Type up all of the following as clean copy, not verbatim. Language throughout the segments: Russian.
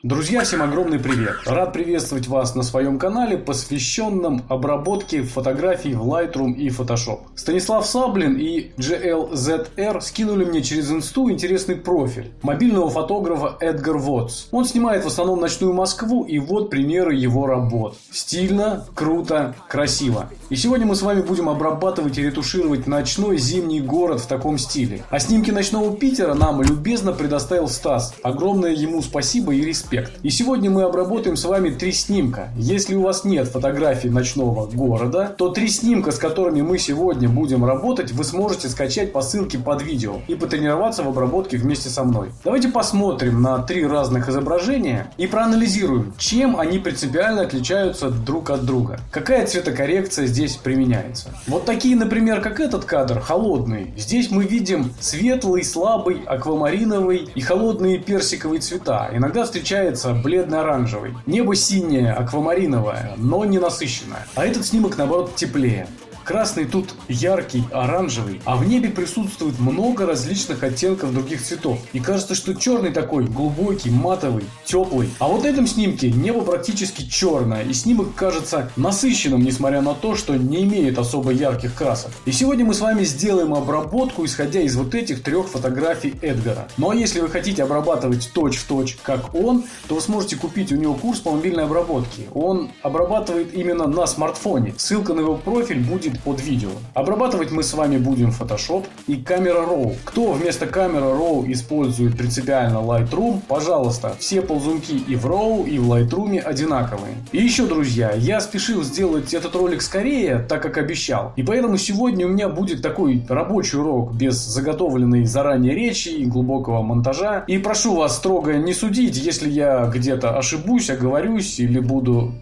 Друзья, всем огромный привет! Рад приветствовать вас на своем канале, посвященном обработке фотографий в Lightroom и Photoshop. Станислав Саблин и GLZR скинули мне через инсту интересный профиль мобильного фотографа Эдгар Вотс. Он снимает в основном ночную Москву, и вот примеры его работ. Стильно, круто, красиво. И сегодня мы с вами будем обрабатывать и ретушировать ночной зимний город в таком стиле. А снимки ночного Питера нам любезно предоставил Стас. Огромное ему спасибо и респект. И сегодня мы обработаем с вами 3 снимка. Если у вас нет фотографий ночного города, то 3 снимка, с которыми мы сегодня будем работать, вы сможете скачать по ссылке под видео и потренироваться в обработке вместе со мной. Давайте посмотрим на 3 разных изображения и проанализируем, чем они принципиально отличаются друг от друга. Какая цветокоррекция здесь применяется. Вот такие, например, как этот кадр, холодный. Здесь мы видим светлый, слабый, аквамариновый и холодные персиковые цвета. Иногда встречается бледно-оранжевый. Небо синее, аквамариновое, но не насыщенное. А этот снимок, наоборот, теплее. Красный тут яркий, оранжевый, а в небе присутствует много различных оттенков других цветов. И кажется, что черный такой глубокий, матовый, теплый. А вот в этом снимке небо практически черное, и снимок кажется насыщенным, несмотря на то, что не имеет особо ярких красок. И сегодня мы с вами сделаем обработку, исходя из вот этих 3 фотографий Эдгара. Ну а если вы хотите обрабатывать точь-в-точь, как он, то вы сможете купить у него курс по мобильной обработке. Он обрабатывает именно на смартфоне. Ссылка на его профиль будет под видео. Обрабатывать мы с вами будем Photoshop и Camera Raw. Кто вместо Camera Raw использует принципиально Lightroom, пожалуйста, все ползунки и в Raw, и в Lightroom одинаковые. И еще, друзья, я спешил сделать этот ролик скорее, так как обещал. И поэтому сегодня у меня будет такой рабочий урок без заготовленной заранее речи и глубокого монтажа. И прошу вас строго не судить, если я где-то ошибусь, оговорюсь или буду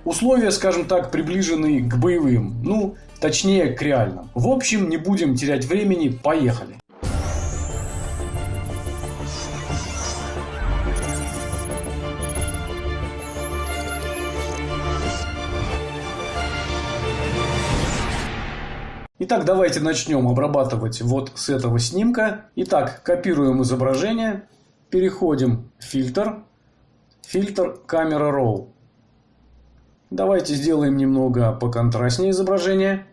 условия, скажем так, приближены к боевым. Ну, точнее, к реальным. В общем, не будем терять времени, поехали. Итак, давайте начнем обрабатывать вот с этого снимка. Итак, копируем изображение, переходим в фильтр Camera Raw. Давайте сделаем немного поконтрастнее изображение.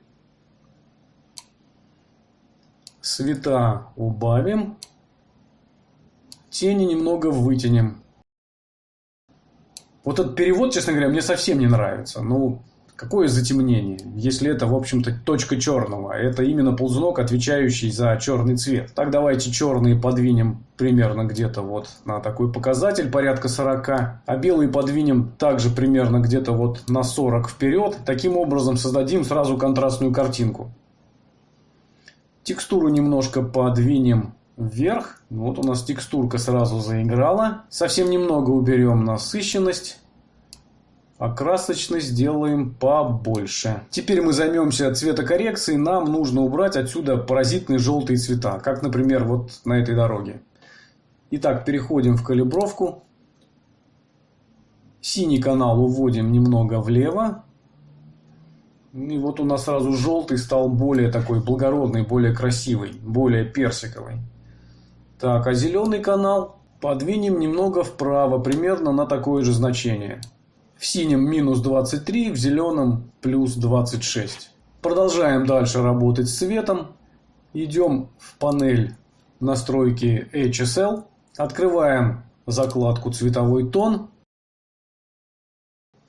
Цвета убавим. Тени немного вытянем. Вот этот перевод, честно говоря, мне совсем не нравится. Ну, какое затемнение, если это, в общем-то, точка черного. Это именно ползунок, отвечающий за черный цвет. Так, давайте черные подвинем примерно где-то вот на такой показатель, порядка 40. А белые подвинем также примерно где-то вот на 40 вперед. Таким образом создадим сразу контрастную картинку. Текстуру немножко подвинем вверх. Вот у нас текстурка сразу заиграла. Совсем немного уберем насыщенность. А красочность сделаем побольше. Теперь мы займемся цветокоррекцией. Нам нужно убрать отсюда паразитные желтые цвета. Как, например, вот на этой дороге. Итак, переходим в калибровку. Синий канал уводим немного влево. И вот у нас сразу желтый стал более такой благородный, более красивый, более персиковый. Так, а зеленый канал подвинем немного вправо, примерно на такое же значение. В синем минус 23, в зеленом плюс 26. Продолжаем дальше работать с цветом. Идем в панель настройки HSL. Открываем закладку цветовой тон.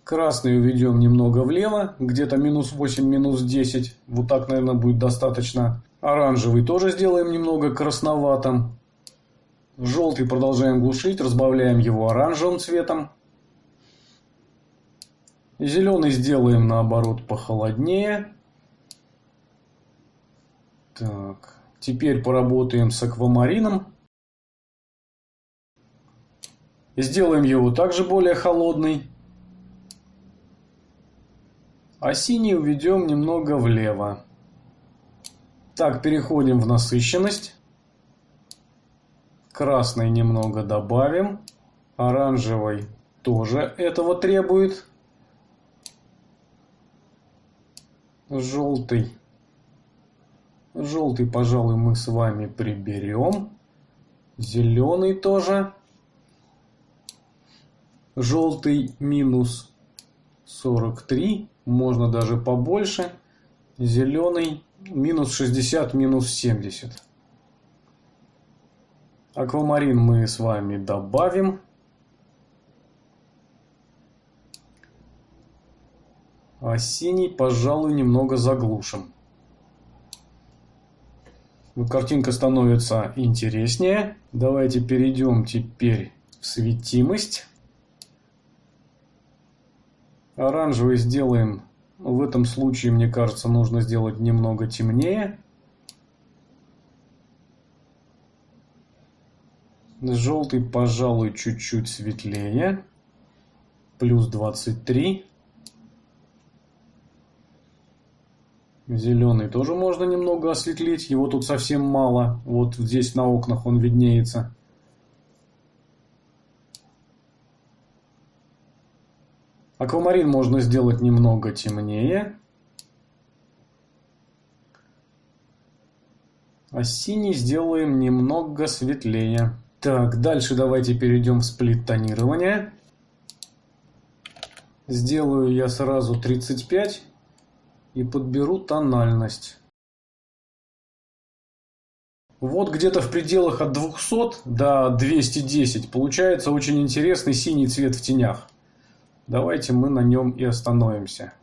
Красный уведем немного влево, где-то минус 8, минус 10. Вот так, наверное, будет достаточно. Оранжевый тоже сделаем немного красноватым. Желтый продолжаем глушить, разбавляем его оранжевым цветом. Зеленый сделаем, наоборот, похолоднее. Так, теперь поработаем с аквамарином. Сделаем его также более холодный. А синий уведем немного влево. Так, переходим в насыщенность. Красный немного добавим. Оранжевый тоже этого требует. Желтый. Желтый, пожалуй, мы с вами приберем. Зеленый тоже. Желтый минус 43, можно даже побольше. Зеленый минус 60, минус 70. Аквамарин мы с вами добавим. А синий, пожалуй, немного заглушим. Картинка становится интереснее. Давайте перейдем теперь в светимость. Оранжевый сделаем, в этом случае, мне кажется, нужно сделать немного темнее. Желтый, пожалуй, чуть-чуть светлее. Плюс 23. Зеленый тоже можно немного осветлить. Его тут совсем мало. Вот здесь на окнах он виднеется. Аквамарин можно сделать немного темнее. А синий сделаем немного светлее. Так, дальше давайте перейдем в сплит-тонирование. Сделаю я сразу 35 и подберу тональность. Вот где-то в пределах от 200 до 210 получается очень интересный синий цвет в тенях. Давайте мы на нем и остановимся.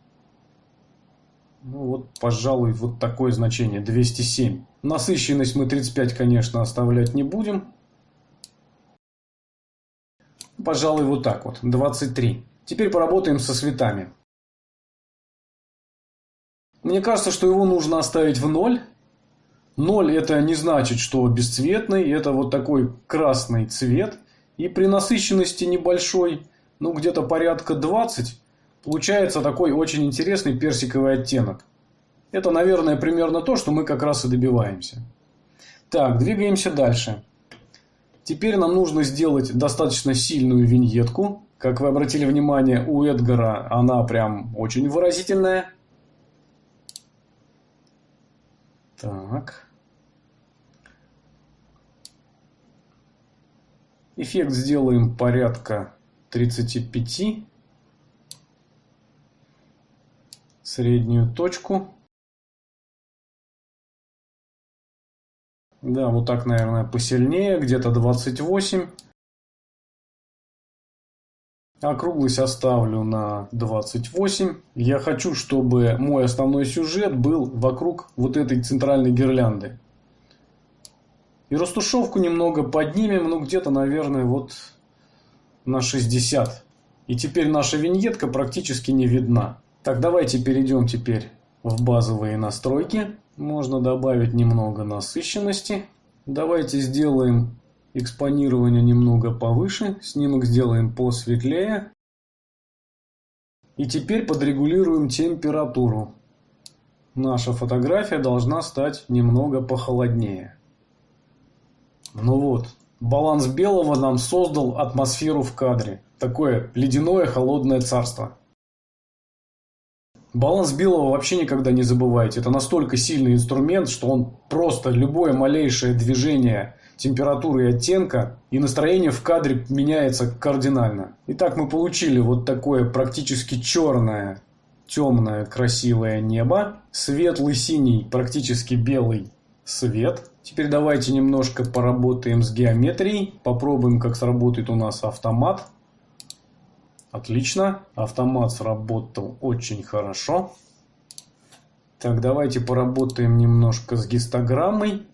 Ну вот, пожалуй, вот такое значение, 207. Насыщенность мы 35, конечно, оставлять не будем. Пожалуй, вот так вот, 23. Теперь поработаем со цветами. Мне кажется, что его нужно оставить в 0. 0 это не значит, что бесцветный, это вот такой красный цвет. И при насыщенности небольшой, ну где-то порядка 20, получается такой очень интересный персиковый оттенок. Это, наверное, примерно то, что мы как раз и добиваемся. Так, двигаемся дальше. Теперь нам нужно сделать достаточно сильную виньетку. Как вы обратили внимание, у Эдгара она прям очень выразительная. Так. Эффект сделаем порядка 35. Среднюю точку. Да, вот так, наверное, посильнее. Где-то 28. Округлость оставлю на 28. Я хочу, чтобы мой основной сюжет был вокруг вот этой центральной гирлянды. И растушевку немного поднимем, ну где-то, наверное, вот на 60. И теперь наша виньетка практически не видна. Так, давайте перейдем теперь в базовые настройки. Можно добавить немного насыщенности. Давайте сделаем экспонирование немного повыше. Снимок сделаем посветлее. И теперь подрегулируем температуру. Наша фотография должна стать немного похолоднее. Ну вот, баланс белого нам создал атмосферу в кадре. Такое ледяное холодное царство. Баланс белого вообще никогда не забывайте. Это настолько сильный инструмент, что он просто любое малейшее движение температуры и оттенка, и настроение в кадре меняется кардинально. Итак, мы получили вот такое практически черное, темное, красивое небо. Светлый синий, практически белый свет. Теперь давайте немножко поработаем с геометрией. Попробуем, как сработает у нас автомат. Отлично. Автомат сработал очень хорошо. Так, давайте поработаем немножко с гистограммой.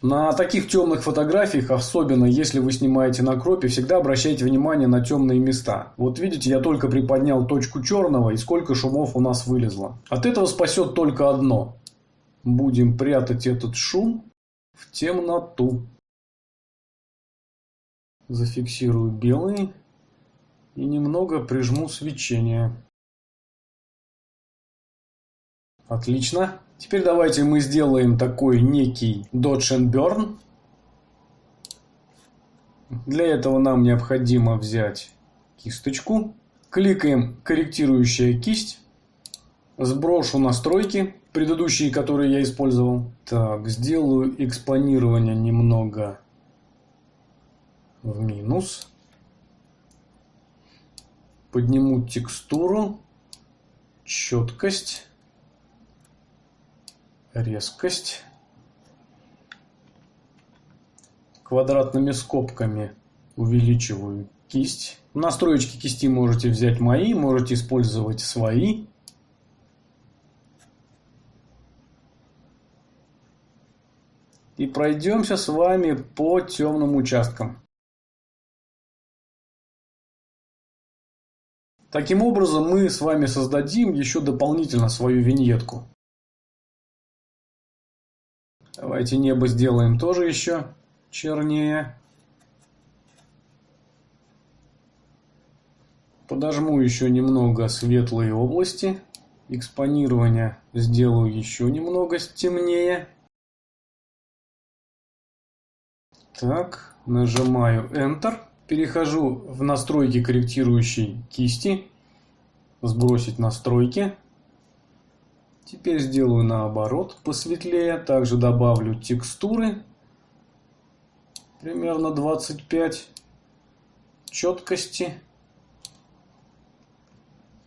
На таких темных фотографиях, особенно если вы снимаете на кропе, всегда обращайте внимание на темные места. Вот видите, я только приподнял точку черного, и сколько шумов у нас вылезло. От этого спасет только одно. Будем прятать этот шум в темноту. Зафиксирую белый. И немного прижму свечение. Отлично. Теперь давайте мы сделаем такой некий Dodge and Burn. Для этого нам необходимо взять кисточку. Кликаем корректирующая кисть. Сброшу настройки, предыдущие, которые я использовал. Так, сделаю экспонирование немного в минус. Подниму текстуру, четкость, резкость. Квадратными скобками увеличиваю кисть. Настройки кисти можете взять мои, можете использовать свои. И пройдемся с вами по темным участкам. Таким образом, мы с вами создадим еще дополнительно свою виньетку. Давайте небо сделаем тоже еще чернее. Подожму еще немного светлые области. Экспонирование сделаю еще немного темнее. Так, нажимаю Enter. Перехожу в настройки корректирующей кисти. Сбросить настройки. Теперь сделаю наоборот, посветлее. Также добавлю текстуры. Примерно 25. Четкости.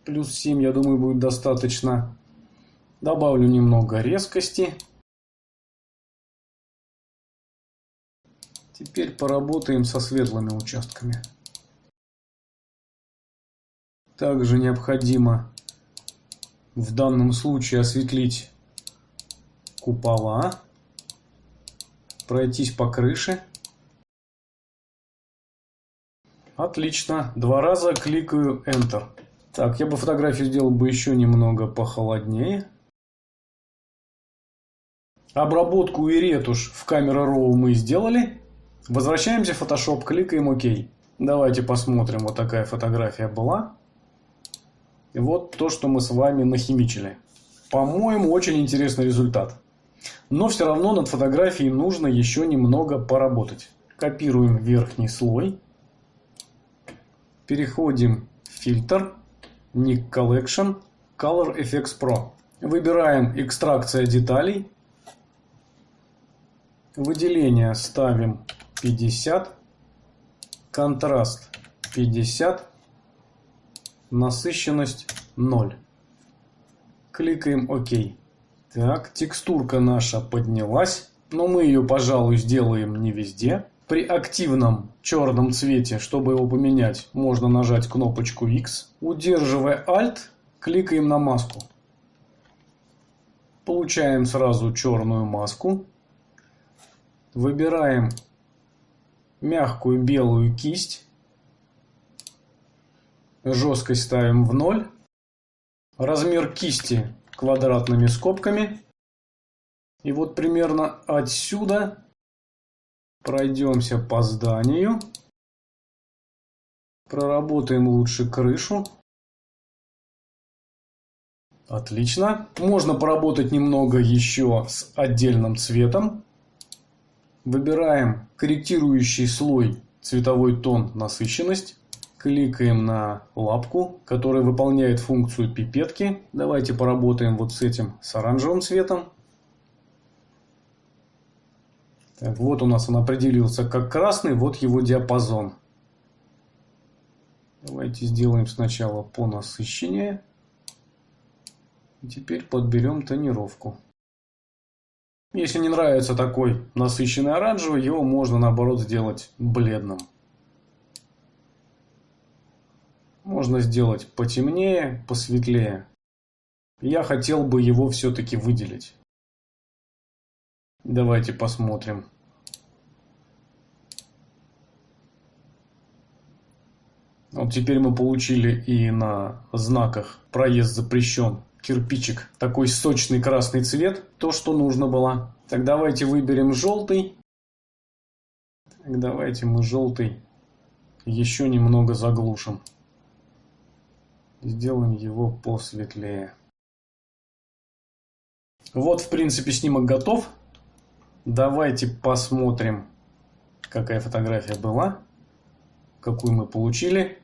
Плюс 7, я думаю, будет достаточно. Добавлю немного резкости. Теперь поработаем со светлыми участками. Также необходимо в данном случае осветлить купола, пройтись по крыше. Отлично. 2 раза кликаю Enter. Так, я бы фотографию сделал бы еще немного похолоднее. Обработку и ретушь в Camera Raw мы сделали. Возвращаемся в Photoshop, кликаем ОК. Давайте посмотрим, вот такая фотография была. И вот то, что мы с вами нахимичили. По-моему, очень интересный результат. Но все равно над фотографией нужно еще немного поработать. Копируем верхний слой. Переходим в фильтр. Ник Collection. Color Effects Pro. Выбираем экстракция деталей. Выделение ставим 50. Контраст 50. Насыщенность 0. Кликаем ОК. Так, текстурка наша поднялась. Но мы ее, пожалуй, сделаем не везде. При активном черном цвете, чтобы его поменять, можно нажать кнопочку X. Удерживая Alt, кликаем на маску. Получаем сразу черную маску. Выбираем мягкую белую кисть. Жесткость ставим в 0. Размер кисти квадратными скобками. И вот примерно отсюда пройдемся по зданию. Проработаем лучше крышу. Отлично. Можно поработать немного еще с отдельным цветом. Выбираем корректирующий слой, цветовой тон, насыщенность. Кликаем на лапку, которая выполняет функцию пипетки. Давайте поработаем вот с этим, с оранжевым цветом. Так, вот у нас он определился как красный, вот его диапазон. Давайте сделаем сначала понасыщеннее. И теперь подберем тонировку. Если не нравится такой насыщенный оранжевый, его можно наоборот сделать бледным. Можно сделать потемнее, посветлее. Я хотел бы его все-таки выделить. Давайте посмотрим. Вот теперь мы получили и на знаках «Проезд запрещен» кирпичик. Такой сочный красный цвет. То, что нужно было. Так, давайте выберем желтый. Так, давайте мы желтый еще немного заглушим. Сделаем его посветлее. Вот, в принципе, снимок готов. Давайте посмотрим, какая фотография была, какую мы получили.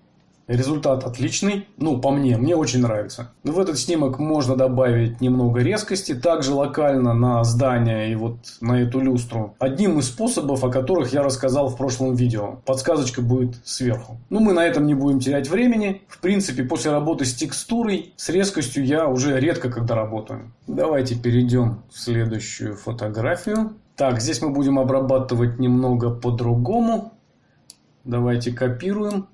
Результат отличный, ну по мне очень нравится. В этот снимок можно добавить немного резкости, также локально на здание и вот на эту люстру. Одним из способов, о которых я рассказал в прошлом видео. Подсказочка будет сверху. Но мы на этом не будем терять времени. В принципе, после работы с текстурой, с резкостью я уже редко когда работаю. Давайте перейдем в следующую фотографию. Так, здесь мы будем обрабатывать немного по-другому. Давайте копируем.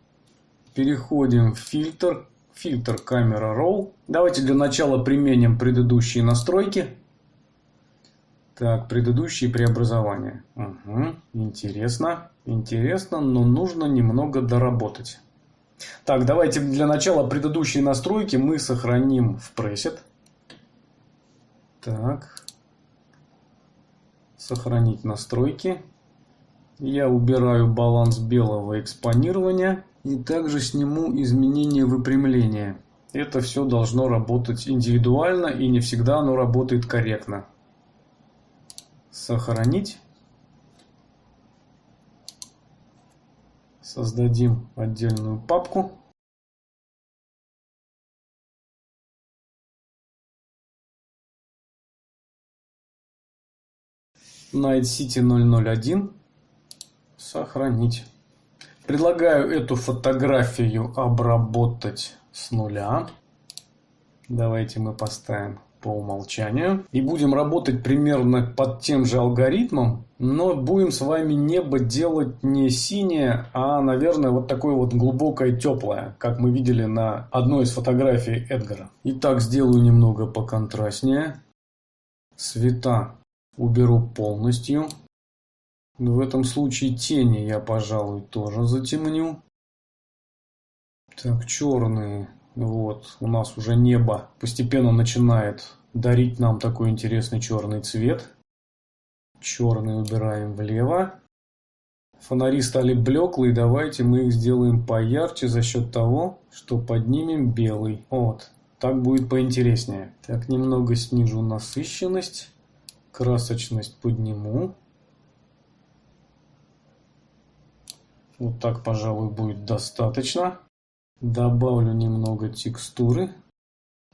Переходим в фильтр. Фильтр камера Raw. Давайте для начала применим предыдущие настройки. Так, предыдущие преобразования. Угу, интересно. Интересно, но нужно немного доработать. Так, давайте для начала предыдущие настройки мы сохраним в Preset. Так. Сохранить настройки. Я убираю баланс белого экспонирования. И также сниму изменение выпрямления. Это все должно работать индивидуально, и не всегда оно работает корректно. Сохранить. Создадим отдельную папку. Night City 001. Сохранить. Предлагаю эту фотографию обработать с нуля. Давайте мы поставим по умолчанию. И будем работать примерно под тем же алгоритмом. Но будем с вами небо делать не синее, а, наверное, вот такое вот глубокое теплое. Как мы видели на одной из фотографий Эдгара. Итак, сделаю немного поконтрастнее. Цвета уберу полностью. В этом случае тени я, пожалуй, тоже затемню. Так, черные. Вот, у нас уже небо постепенно начинает дарить нам такой интересный черный цвет. Черный убираем влево. Фонари стали блеклые, давайте мы их сделаем поярче за счет того, что поднимем белый. Вот, так будет поинтереснее. Так, немного снижу насыщенность. Красочность подниму. Вот так, пожалуй, будет достаточно. Добавлю немного текстуры.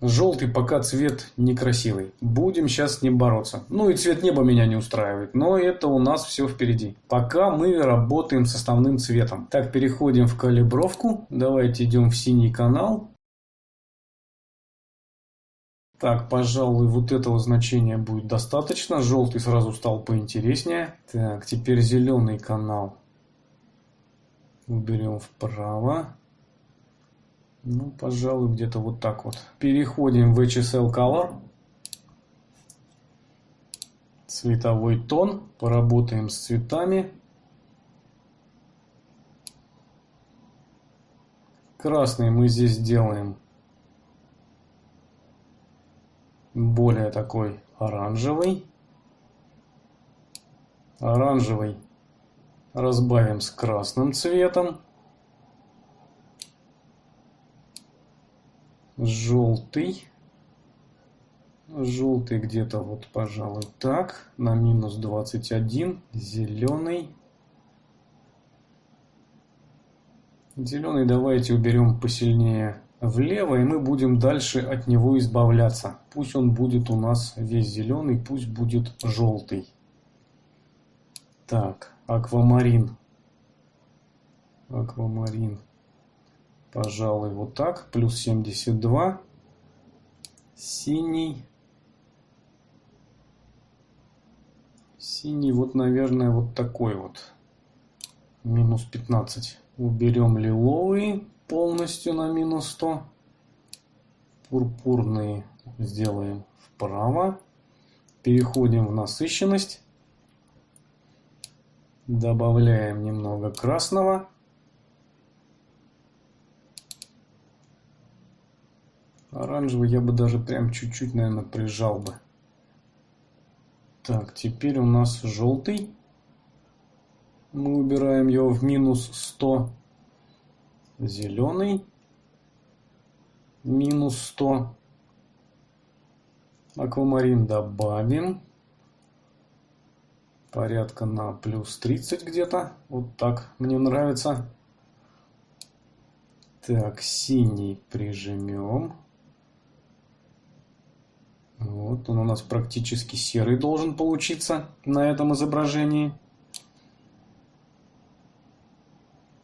Желтый пока цвет некрасивый. Будем сейчас с ним бороться. Ну и цвет неба меня не устраивает. Но это у нас все впереди. Пока мы работаем с основным цветом. Так, переходим в калибровку. Давайте идем в синий канал. Так, пожалуй, вот этого значения будет достаточно. Желтый сразу стал поинтереснее. Так, теперь зеленый канал. Уберем вправо. Ну, пожалуй, где-то вот так вот. Переходим в HSL Color. Цветовой тон. Поработаем с цветами. Красный мы здесь делаем более такой оранжевый. Оранжевый разбавим с красным цветом. Желтый. Желтый где-то вот, пожалуй, так. На минус 21. Зеленый. Зеленый давайте уберем посильнее влево, и мы будем дальше от него избавляться. Пусть он будет у нас весь зеленый, пусть будет желтый. Так, аквамарин. Аквамарин. Пожалуй, вот так. Плюс 72. Синий. Синий, вот, наверное, вот такой вот. Минус 15. Уберем лиловый полностью на минус 100. Пурпурные сделаем вправо. Переходим в насыщенность. Добавляем немного красного. Оранжевый я бы даже прям чуть-чуть, наверное, прижал бы. Так, теперь у нас желтый. Мы убираем его в минус 100. Зеленый. Минус 100. Аквамарин добавим. Порядка на плюс 30 где-то. Вот так мне нравится. Так, синий прижмем. Вот он у нас практически серый должен получиться на этом изображении.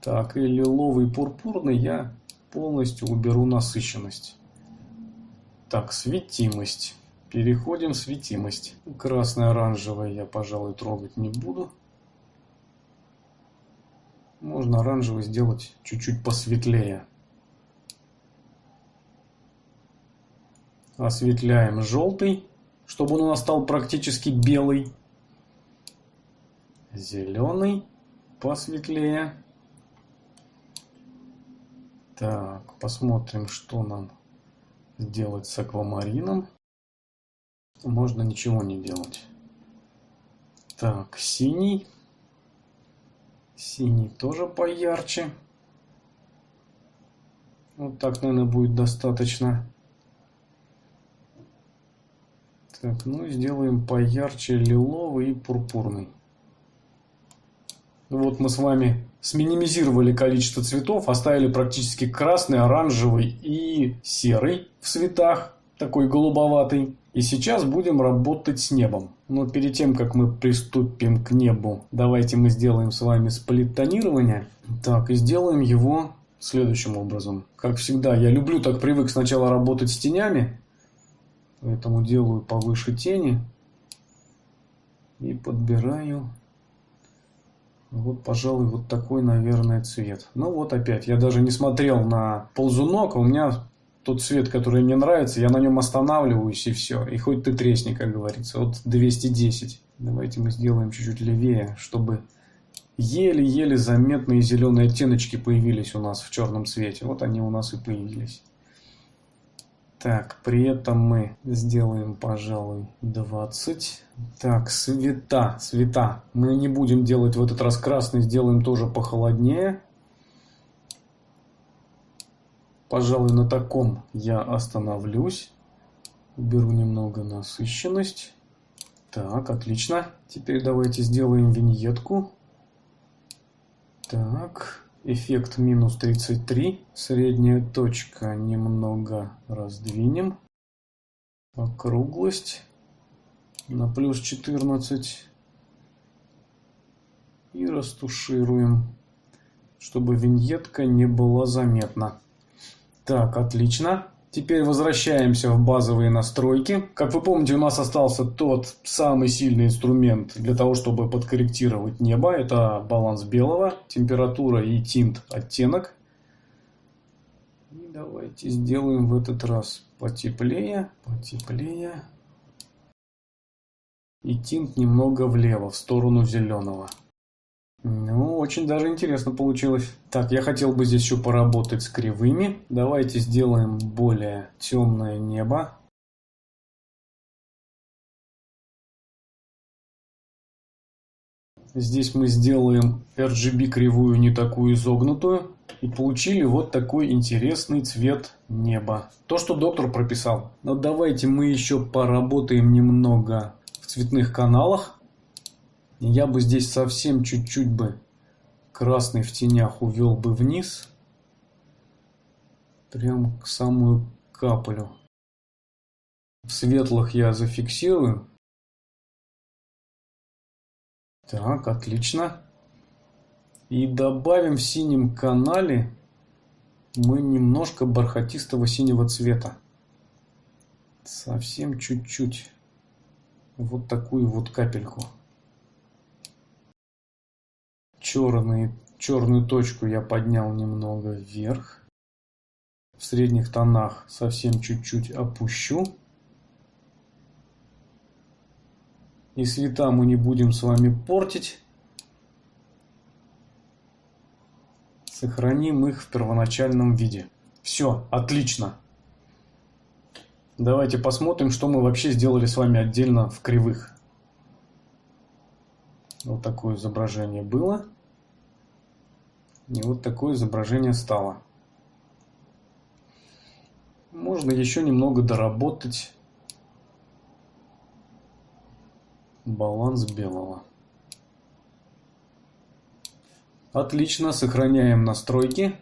Так, и лиловый, пурпурный я полностью уберу насыщенность. Так, светимость. Переходим в светимость. Красный-оранжевый я, пожалуй, трогать не буду. Можно оранжевый сделать чуть-чуть посветлее. Осветляем желтый, чтобы он у нас стал практически белый. Зеленый посветлее. Так, посмотрим, что нам сделать с аквамарином. Можно ничего не делать. Так, синий. Синий тоже поярче. Вот так, наверное, будет достаточно. Так, ну и сделаем поярче лиловый и пурпурный. Вот мы с вами сминимизировали количество цветов, оставили практически красный, оранжевый и серый в цветах, такой голубоватый. И сейчас будем работать с небом. Но перед тем, как мы приступим к небу, давайте мы сделаем с вами сплит-тонирование. Так, и сделаем его следующим образом. Как всегда, я люблю, так привык сначала работать с тенями. Поэтому делаю повыше тени. И подбираю. Вот, пожалуй, вот такой, наверное, цвет. Ну вот опять, я даже не смотрел на ползунок. У меня тот цвет, который мне нравится, я на нем останавливаюсь и все. И хоть ты тресни, как говорится. Вот 210. Давайте мы сделаем чуть-чуть левее, чтобы еле-еле заметные зеленые оттеночки появились у нас в черном цвете. Вот они у нас и появились. Так, при этом мы сделаем, пожалуй, 20. Так, цвета. Мы не будем делать в этот раз красный, сделаем тоже похолоднее. Пожалуй, на таком я остановлюсь. Уберу немного насыщенность. Так, отлично. Теперь давайте сделаем виньетку. Так. Эффект минус 33. Средняя точка немного раздвинем. Округлость на плюс 14. И растушируем, чтобы виньетка не была заметна. Так, отлично. Теперь возвращаемся в базовые настройки. Как вы помните, у нас остался тот самый сильный инструмент для того, чтобы подкорректировать небо. Это баланс белого, температура и тинт оттенок. И давайте сделаем в этот раз потеплее. И тинт немного влево, в сторону зеленого. Ну, очень даже интересно получилось. Так, я хотел бы здесь еще поработать с кривыми. Давайте сделаем более темное небо. Здесь мы сделаем RGB кривую не такую изогнутую. И получили вот такой интересный цвет неба. То, что доктор прописал. Но давайте мы еще поработаем немного в цветных каналах. Я бы здесь совсем чуть-чуть бы красный в тенях увел бы вниз. Прям к самую каплю. В светлых я зафиксирую. Так, отлично. И добавим в синем канале мы немножко бархатистого синего цвета. Совсем чуть-чуть. Вот такую вот капельку. Черную точку я поднял немного вверх. В средних тонах совсем чуть-чуть опущу. И цвета мы не будем с вами портить. Сохраним их в первоначальном виде. Все, отлично. Давайте посмотрим, что мы вообще сделали с вами отдельно в кривых. Вот такое изображение было. И вот такое изображение стало. Можно еще немного доработать баланс белого. Отлично, сохраняем настройки.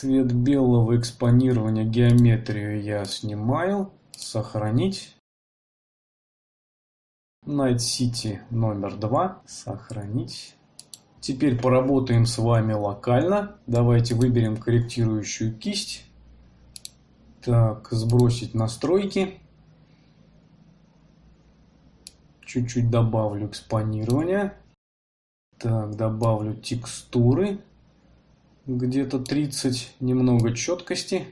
Цвет белого экспонирования, геометрию я снимаю. Сохранить. Night City номер 2. Сохранить. Теперь поработаем с вами локально. Давайте выберем корректирующую кисть. Так, сбросить настройки. Чуть-чуть добавлю экспонирования. Так, добавлю текстуры. Где-то 30. Немного четкости.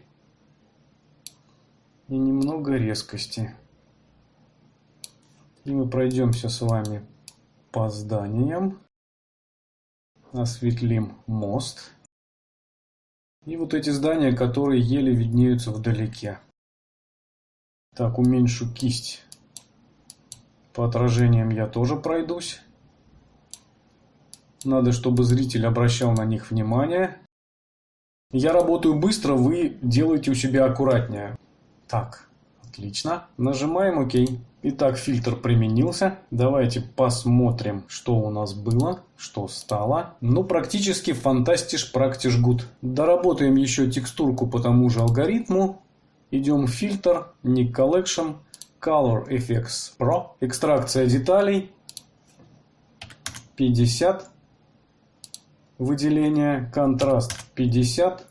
И немного резкости. И мы пройдемся с вами по зданиям. Осветлим мост. И вот эти здания, которые еле виднеются вдалеке. Так, уменьшу кисть. По отражениям я тоже пройдусь. Надо, чтобы зритель обращал на них внимание. Я работаю быстро, вы делаете у себя аккуратнее. Так, отлично. Нажимаем ОК. Итак, фильтр применился. Давайте посмотрим, что у нас было, что стало. Ну, практически фантастиш практиш гуд. Доработаем еще текстурку по тому же алгоритму. Идем в фильтр, Ник Collection, Color Effects Pro. Экстракция деталей. 50. Выделение. Контраст 50.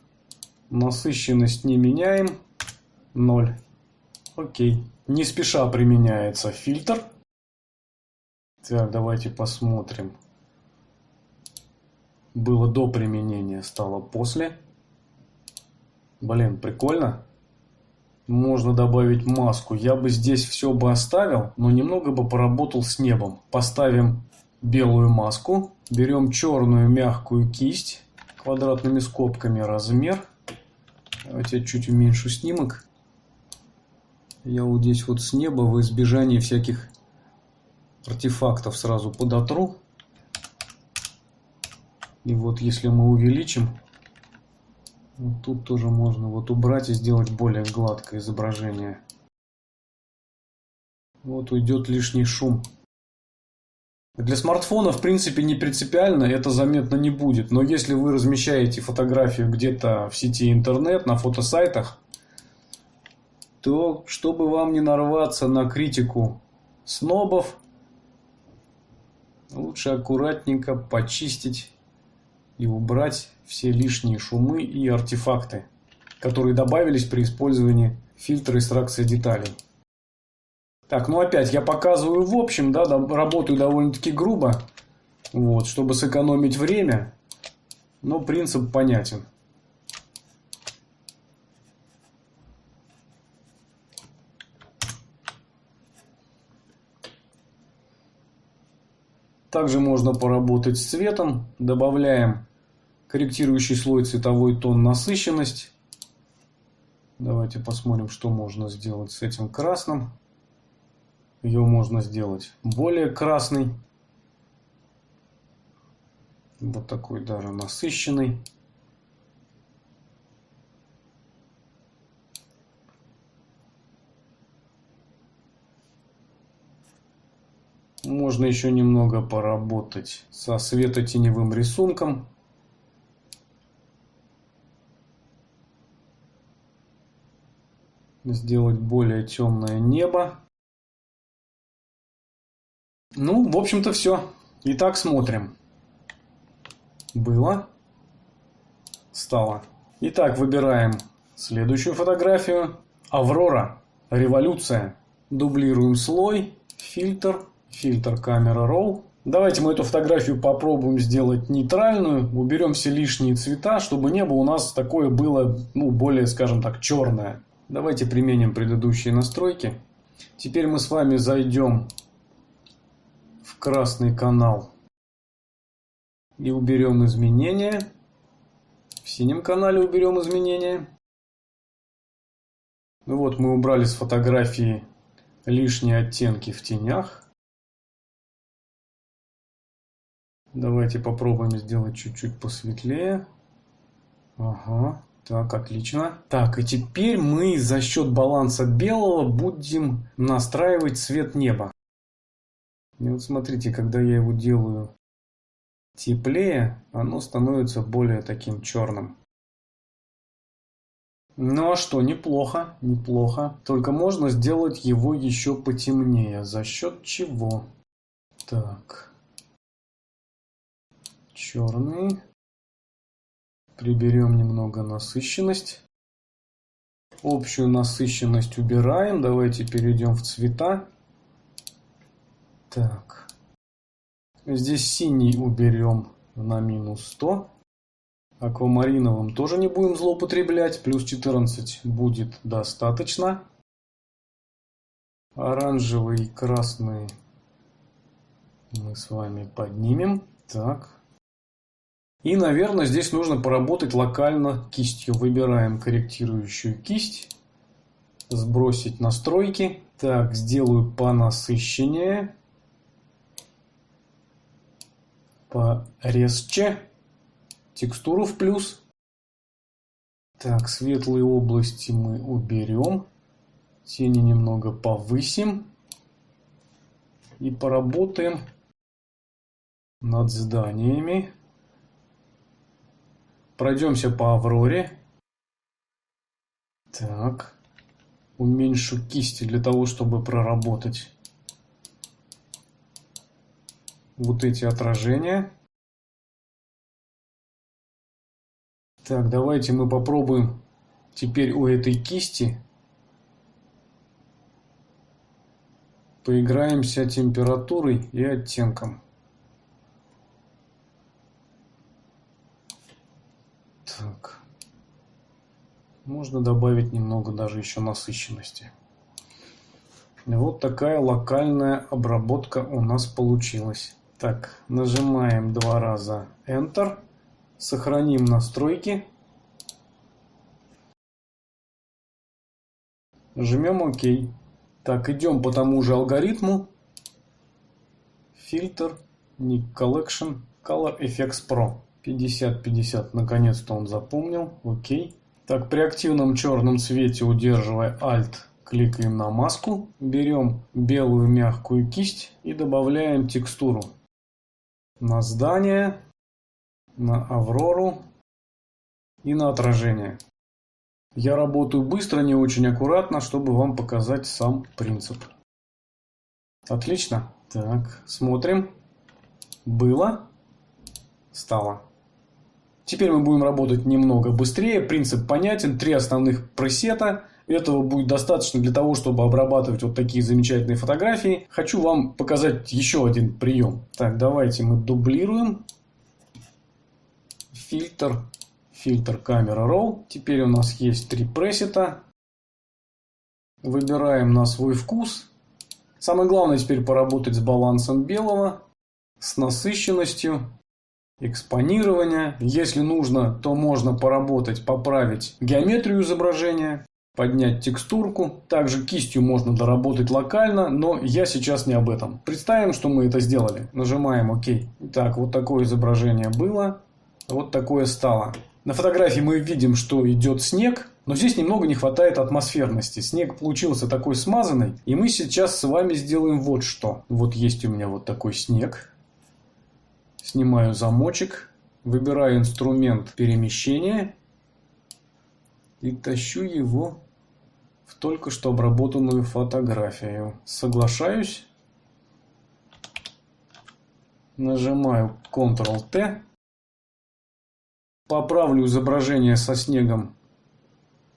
Насыщенность не меняем. 0. Окей. Не спеша применяется фильтр. Так, давайте посмотрим. Было до применения, стало после. Блин, прикольно. Можно добавить маску. Я бы здесь все бы оставил, но немного бы поработал с небом. Поставим белую маску. Берем черную мягкую кисть. Квадратными скобками размер. Давайте я чуть уменьшу снимок. Я вот здесь вот с неба в избежание всяких артефактов сразу подотру. И вот если мы увеличим, вот тут тоже можно вот убрать и сделать более гладкое изображение. Вот уйдет лишний шум. Для смартфона в принципе не принципиально, это заметно не будет. Но если вы размещаете фотографию где-то в сети интернет, на фотосайтах, то, чтобы вам не нарваться на критику снобов, лучше аккуратненько почистить и убрать все лишние шумы и артефакты, которые добавились при использовании фильтра экстракции деталей. Так, ну опять я показываю в общем, да, работаю довольно-таки грубо, вот, чтобы сэкономить время, но принцип понятен. Также можно поработать с цветом. Добавляем корректирующий слой, цветовой тон, насыщенность. Давайте посмотрим, что можно сделать с этим красным. Ее можно сделать более красный. Вот такой даже насыщенный. Можно еще немного поработать со светотеневым рисунком. Сделать более темное небо. Ну, в общем-то, все. Итак, смотрим. Было. Стало. Итак, выбираем следующую фотографию. Аврора. Революция. Дублируем слой. Фильтр. Фильтр камера RAW. Давайте мы эту фотографию попробуем сделать нейтральную. Уберем все лишние цвета, чтобы небо у нас такое было, ну, более, скажем так, черное. Давайте применим предыдущие настройки. Теперь мы с вами зайдем в красный канал и уберем изменения. В синем канале уберем изменения. Ну вот, мы убрали с фотографии лишние оттенки в тенях. Давайте попробуем сделать чуть-чуть посветлее. Ага, так, отлично. Так, и теперь мы за счет баланса белого будем настраивать цвет неба. И вот смотрите, когда я его делаю теплее, оно становится более таким черным. Ну а что, неплохо, неплохо. Только можно сделать его еще потемнее. За счет чего? Так. Черный. Приберем немного насыщенность. Общую насыщенность убираем. Давайте перейдем в цвета. Так. Здесь синий уберем на минус 100. Аквамариновым тоже не будем злоупотреблять. Плюс 14 будет достаточно. Оранжевый и красный мы с вами поднимем. Так. И, наверное, здесь нужно поработать локально кистью. Выбираем корректирующую кисть. Сбросить настройки. Так, сделаю понасыщеннее. Порезче. Текстуру в плюс. Так, светлые области мы уберем. Тени немного повысим. И поработаем над зданиями. Пройдемся по Авроре. Так. Уменьшу кисти для того, чтобы проработать вот эти отражения. Так, давайте мы попробуем теперь у этой кисти поиграемся температурой и оттенком. Так. Можно добавить немного даже еще насыщенности. Вот такая локальная обработка у нас получилась. Так, нажимаем 2 раза Enter. Сохраним настройки. Жмем ОК. Так, идем по тому же алгоритму. Фильтр, Ник Collection, Color Effects Pro. 50-50. Наконец-то он запомнил. ОК. Так, при активном черном цвете, удерживая Alt, кликаем на маску. Берем белую мягкую кисть и добавляем текстуру на здание, на Аврору и на отражение. Я работаю быстро, не очень аккуратно, чтобы вам показать сам принцип. Отлично. Так, смотрим. Было. Стало. Теперь мы будем работать немного быстрее. Принцип понятен. 3 основных пресета. Этого будет достаточно для того, чтобы обрабатывать вот такие замечательные фотографии. Хочу вам показать еще один прием. Так, давайте мы дублируем. Фильтр камера Raw. Теперь у нас есть 3 пресета. Выбираем на свой вкус. Самое главное теперь поработать с балансом белого, с насыщенностью, экспонирование. Если нужно, то можно поработать, поправить геометрию изображения, поднять текстурку. Также кистью можно доработать локально, но я сейчас не об этом. Представим, что мы это сделали. Нажимаем ОК. Итак, вот такое изображение было, вот такое стало. На фотографии мы видим, что идет снег, но здесь немного не хватает атмосферности. Снег получился такой смазанный, и мы сейчас с вами сделаем вот что. Вот есть у меня вот такой снег. Снимаю замочек, выбираю инструмент перемещения и тащу его в только что обработанную фотографию. Соглашаюсь. Нажимаю Ctrl-T. Поправлю изображение со снегом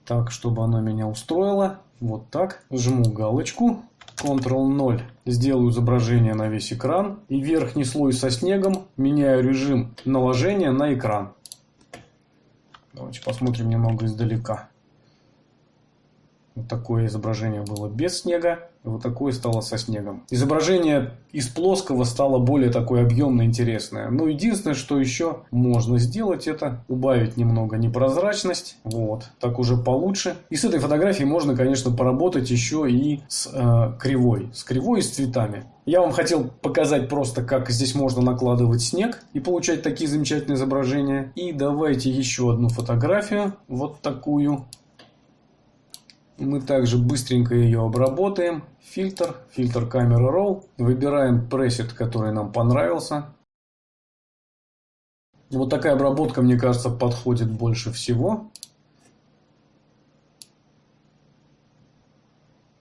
так, чтобы оно меня устроило. Вот так. Жму галочку. Ctrl-0. Сделаю изображение на весь экран. И верхний слой со снегом меняю режим наложения на экран. Давайте посмотрим немного издалека. Вот такое изображение было без снега. И вот такое стало со снегом. Изображение из плоского стало более такое объемное, интересное. Но единственное, что еще можно сделать, это убавить немного непрозрачность. Вот. Так уже получше. И с этой фотографией можно, конечно, поработать еще и с кривой. С кривой и с цветами. Я вам хотел показать просто, как здесь можно накладывать снег и получать такие замечательные изображения. И давайте еще одну фотографию. Вот такую. Мы также быстренько ее обработаем. Фильтр камера Raw. Выбираем пресет, который нам понравился. Вот такая обработка, мне кажется, подходит больше всего.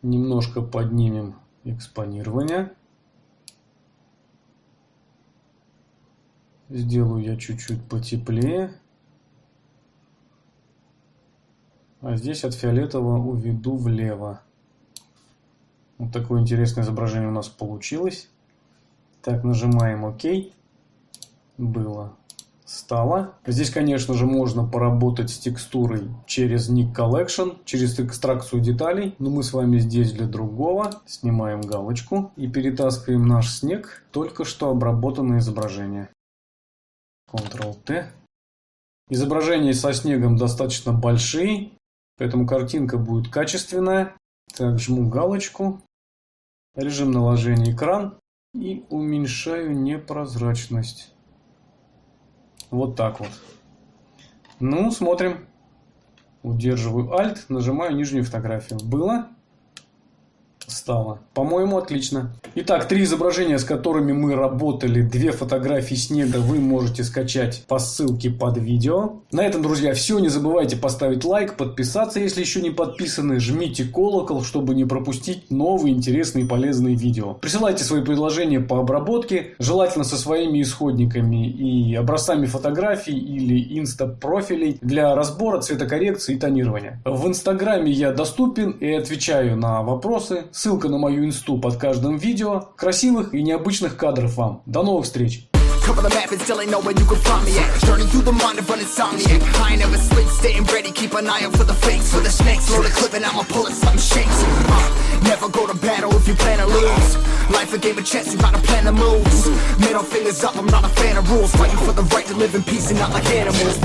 Немножко поднимем экспонирование. Сделаю я чуть-чуть потеплее. А здесь от фиолетового уведу влево. Вот такое интересное изображение у нас получилось. Так, нажимаем ОК. Было. Стало. Здесь, конечно же, можно поработать с текстурой через Nik Collection, через экстракцию деталей. Но мы с вами здесь для другого. Снимаем галочку и перетаскиваем наш снег, только что обработанное изображение. Ctrl-T. Изображения со снегом достаточно большие, поэтому картинка будет качественная. Так, жму галочку. Режим наложения экран. И уменьшаю непрозрачность. Вот так вот. Ну, смотрим. Удерживаю Alt, нажимаю нижнюю фотографию. Было? Стало. По-моему, отлично. Итак, 3 изображения, с которыми мы работали. 2 фотографии снега вы можете скачать по ссылке под видео. На этом, друзья, все. Не забывайте поставить лайк, подписаться, если еще не подписаны. Жмите колокол, чтобы не пропустить новые интересные и полезные видео. Присылайте свои предложения по обработке. Желательно со своими исходниками и образцами фотографий или инста-профилей для разбора, цветокоррекции и тонирования. В Инстаграме я доступен и отвечаю на вопросы. Ссылка на мою инсту под каждым видео. Красивых и необычных кадров вам. До новых встреч! Cover the map and still ain't know where you can find me at. Journey through the mind of an insomniac. I ain't never sleep, staying ready, keep an eye out for the fakes. For the snakes, load the clip and I'ma pull it, something shakes. Never go to battle if you plan to lose. Life a game of chess, you gotta plan the moves. Middle fingers up, I'm not a fan of rules. Fighting for the right to live in peace and not like animals.